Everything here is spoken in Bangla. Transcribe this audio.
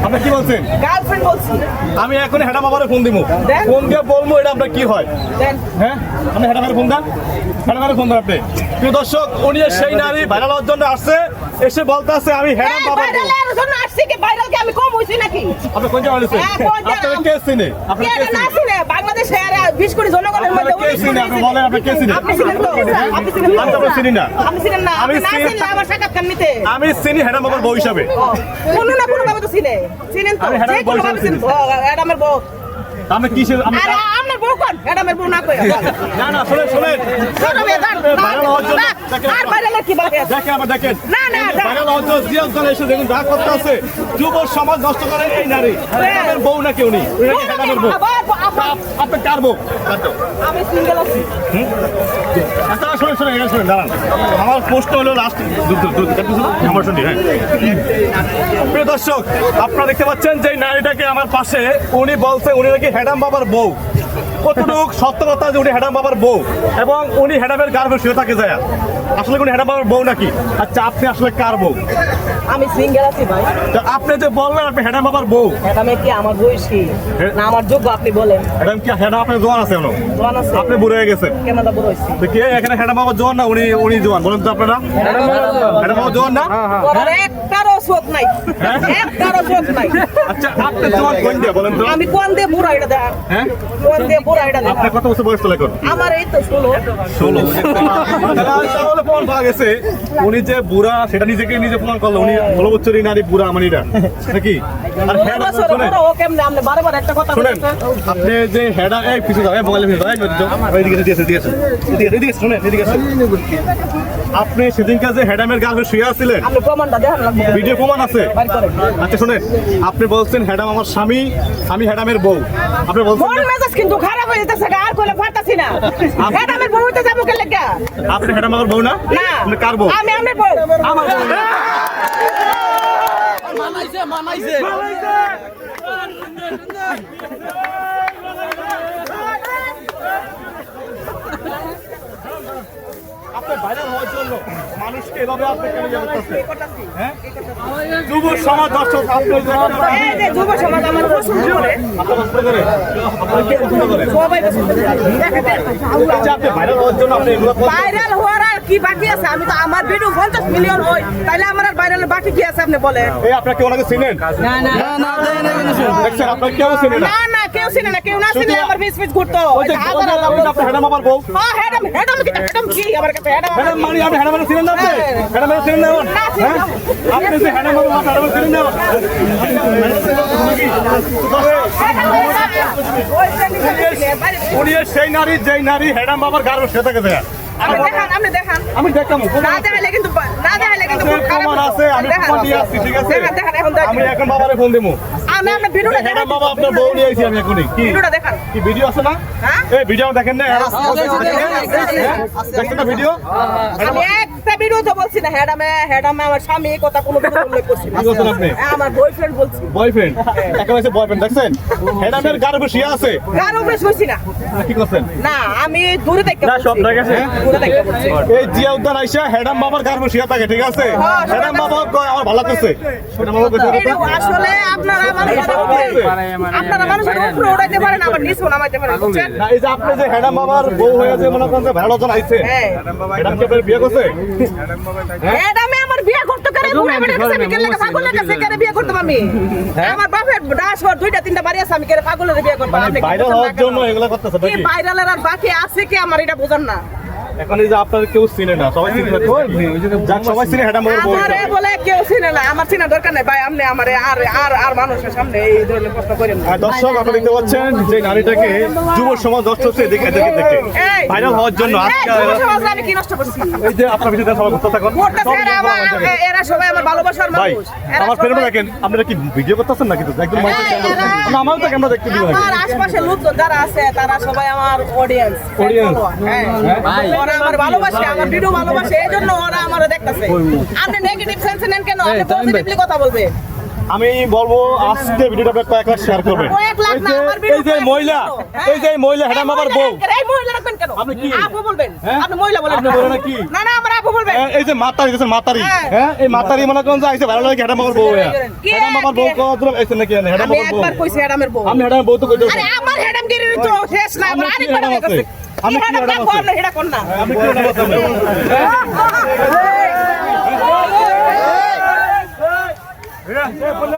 আপনি কি বলছেন? গার্লফ্রেন্ড বলছি। আমি এখন হেডা বাবারে ফোন দিব, ফোন দিয়ে বলবো এটা আপনার কি হয়। হ্যাঁ, আমি হেডা বাবারে ফোন দেন, হেডা বাবারে ফোন দেন আপনি। প্রিয় দর্শক, উনি সেই নারী ভাইরাল হওয়ার জন্য আসছে, এসে বলতে আছে আমি হেডা বাবা ভাইরালের জন্য আসছি কি ভাইরাল কি আমি কম হইছি নাকি? আপনি কোন জায়গায় আছেন? আপনি কে চিনে? আপনি কে চিনে? না চিনে বাংলাদেশে আর 20 কোটি জনগণের মধ্যে কে চিনে? আপনি বলেন আপনি কে চিনে? আপনি চিনেন তো? আপনি চিনেন আমি তো চিনি না। আপনি চিনেন না? আমি না চিনলে আমার সাক্ষাৎকার নিতে। আমি চিনি হেডা বাবার বউ হিসাবে। কোনো না কোনো ভাবে তো চিনে। চিনেন তো? আমি হেডা যে কোনো ভাবে চিনেন। এটা আমার বউ। আমি কিসের আমি আরে আপনার বউ কোন? এটা আমার বউ না কই। না না শুনেন শুনেন, ভাইরাল হওয়ার জন্য আর ভাইরালের কি বাকি আছে? দেখেন, আবার দেখেন না না ভাইরাল হওয়ার জন্য জিয়াদ খান এসে দেখুন যা করতে আছে, যুব সমাজ নষ্ট করে এই নারী। আপনার বউ নাকি উনি? আপনার বউ? আপনি কার বউ? আমি সিঙ্গেল আছি। আচ্ছা শুনেন শুনেন, এখানে শুনেন, দাঁড়ান। আমার প্রশ্ন হলো লাস্ট আমার শুনি। হ্যাঁ, প্রিয় দর্শক, আপনারা দেখতে পাচ্ছেন যে নারীটাকে আমার পাশে, উনি বলছে উনি নাকি হেডাম বাবার বউ। কতটুক সত্য কথা যে উনি হেডাম বাবার বউ এবং উনি হেডামের গার্ভে শুয়ে থাকে যায়। আসলে কোন হেডাম বাবার বউ নাকি? আচ্ছা আপনি আসলে কার বউ? আমি সিঙ্গেল আছি ভাই। তো আপনি যে বললেন আপনি হেডাম বাবার বউ, এটা আমি কি আমার বয়সী না আমার যোগ্য আপনি বলেন? হেডাম কি হেডাম আপনার জোয়ান আছে এখনো? জোয়ান আছে। আপনি বুড়ো হয়ে গেছেন। কেন দা বড় হইছি? তো কে এখানে হেডাম বাবার জোয়ান না উনি জোয়ান? বলেন তো আপনারা। হেডাম বাবার জোয়ান না? তোর একটারও শোক নাই, একটারও শোক নাই। আচ্ছা আপনি জোয়ান কোন দিয়ে বলেন তো? আমি কোন দিয়ে বুড়া এটা দেখ, হ্যাঁ, কোন দিয়ে বুড়া এটা দেখ। আপনার কত বছর বয়স চলে এখন? আমার এই তো 16। তাহলে প্রমাণ পাওয়া গেছে উনি যে বুড়া সেটা নিজেকে নিজে প্রমাণ করলো। উনি 16 বছরের নারী বুড়া মানে এটা নাকি? আর ষোলো বছর বুড়া ও কেমনে? আপনি বারে বারে একটা কথা শুনেন, বলছেন। আপনি যে হেডা এই পিছু যাও, মোবাইলে পিছু যাও, এদিকে এদিকে শুনেন, এদিকে আসেন। আপনি সেদিনকে যে হেডামের গার্ভে শুয়ে আছিলেন, আপনি প্রমাণটা দেখান লাগবে। ভিডিও প্রমাণ আছে। বাড়ি করেন। আচ্ছা শুনেন, আপনি বলছেন হেডাম আমার স্বামী, আমি হেডামের বউ। আপনি বলছেন মন মেজাজ কিন্তু খারাপ হয়ে যেতেছে, আর কইলে পারতাছি না। হেডামের বউ হইতে যাবো কে লাগা? আপনি হেডাম আমার বউ না? না আপনি কার বউ? আমি আপনার বউ। আমার বউ। মানাইছে আপনি ভাইরাল হওয়ার জন্য মানুষকে এভাবে আপনি কেন ইয়ে করতেছেন? হ্যাঁ? যুব সমাজ দর্শক আপনি যে এই যে যুব সমাজ আমার পছন্দ করে। আপনার পছন্দ করে, আপনার কে পছন্দ করে? সবাই পছন্দ করে। দেখেন। আচ্ছা আপনি ভাইরাল হওয়ার জন্য আপনি এগুলো করছেন? ভাইরাল হওয়ার আর কি বাকি আছে? আমি তো আমার ভিডিও 50 মিলিয়ন হই, তাইলে আমার আর ভাইরালের বাকি কি আছে আপনি বলেন? এই আপনারা কি ওনাকে চিনেন? না না না দেখছেন আপনারা কেউ চিনেন না। না না কেউ চিনে না, কেউ না চিনলে আমার ফেস ঘুরতো। ওই যে আপনি হেডাম আমার বউ। হ্যাঁ হেডাম কি আমার কাছে হেডাম। হেডাম মানে আপনি হেডাম চিনেন না? আপনি হেডাম চিনেন না? হ্যাঁ, আপনি যে হেডাম চিনেন না? উনি সেই নারী যেই নারী হেডাম বাবার গার্ভে শুয়ে থাকে যায়। আপনি দেখান। আমি দেখলাম না দেখাইলে কিন্তু খুব খারাপ প্রমাণ আছে, আমি প্রমাণ দিয়ে আসছি, ঠিক আছে? দেখান এখন আমি এখন বাবারে ফোন দেবো। আমি আপনার ভিডিওটা হেডাম বাবা আপনার বউ নিয়ে আইছি আমি এখনই। কি ভিডিওটা দেখান। কি ভিডিও আছে না? হ্যাঁ? এই ভিডিও দেখেন না? দেখেন না ভিডিও? আমি একটা ভিডিও তো বলছি না হেডামে আমার স্বামী কথা কোনো ভিডিও উল্লেখ করছি না। কি বলছেন আপনি? আমার বয়ফ্রেন্ড বলছি। বয়ফ্রেন্ড? একেবারে বয়ফ্রেন্ড দেখছেন? হেডামের গার্ভে শুয়ে আছে। কারো বেশ বলছি না। কি করছেন? না আমি দূরে থেকে না সব ঠিক আছে। দূরে থেকে বলছি। এই জিয়া উদ্যান আইসা হেডাম বাবার গার্ভে শুয়ে থাকে, ঠিক আছে? হেডাম বাবা কয় আমার ভালো করছে। হেডাম বাবা কইছে এটা আসলে আপনারা মানুষের উপরে উড়াইতে পারেন, আবার নিচে নামাইতে পারেন, বুঝছেন? না, এই যে আপনি যে হেডাম বাবার বউ হয়ে যে মনে করেন যে ভালো জন আইছে, হ্যাঁ। হেডাম কে আপনার বিয়ে করছে? হেডামে আমার বিয়ে করতে করে বুড়া বেটা কাছে আমি কেন পাগলের কাছে কেন বিয়ে করতাম আমি? আমার বাপের ডাস ওর 2টা 3টা বাড়ি আছে, আমি কেন পাগলের বিয়ে করতাম? আপনি ভাইরাল হওয়ার জন্য এগুলা করতেছে কি নাকি? ভাইরালের আর বাকি আছে কি আমার এটা বুঝান না। এখন এই যে আপনার কেউ চিনে না, সবাই চিনে না। যাক সবাই চিনে হেডাম বাবার বউ। আমারে বলে কেউ চিনে না, আমার চিনা দরকার নাই ভাই। আপনি আমারে আর মানুষের সামনে এই ধরনের প্রশ্ন করেন না। আর দর্শক আপনারা দেখতে পাচ্ছেন যে নারীটাকে যুব সমাজ দর্শককে দেখে ভাইরাল হওয়ার জন্য আজকে আমি কি নষ্ট করছি? এই যে আপনার ভিতরে সবাই করতে থাকুন। এরা সবাই আমার ভালোবাসার ভাই মানুষ। আমার ফ্রেন্ড দেখেন, আপনারা কি ভিডিও করতেছেন নাকি? তো একদম আমারও তো ক্যামেরা দেখতে দিবেন। আমার আশপাশে লোকজন যারা আছে তারা সবাই আমার অডিয়েন্স। ওরা আমার ভালোবাসে, আমার ভিডিও ভালোবাসে, এই জন্য ওরা আমার দেখতেছে। আপনি নেগেটিভ সেন্স নেন কেন? আপনি পজিটিভলি কথা বলবেন। আমি বলবো আজকে ভিডিওটা আপনারা কয়েক লাখ শেয়ার করবেন। কয়েক লাখ না, আমার এই যে ভিডিও মহিলা, হ্যাঁ। এই যে মহিলা হেডা আমার বউ। এই মহিলা রাখবেন কেন? আপনি কি? আপু বলবেন। হ্যাঁ? আপনি মহিলা বলেন। আপনি বলেন না কি? না না আমার আপু বলবেন। এই যে মাতারি দিয়েছেন মাতারি, হ্যাঁ। হ্যাঁ এই মাতারি মনে করেন যে আইছে ভালো লাগে হেডা আমার বউ। কে? হেডা আমার বউ কত আইছে নাকি হেডা আমি আমার বউ। একবার কইছি হেডামের বউ। আমি হেডা বউ তো কইতে। আরে আমার হেডামগিরির তো শেষ না, আমার আপনার কি আরেকবার হেডাম আছে? আমি আমি কি হেডাম হেডাম রাখবো আছে? না হেডা কোন না। আমি কি হেডা আছে?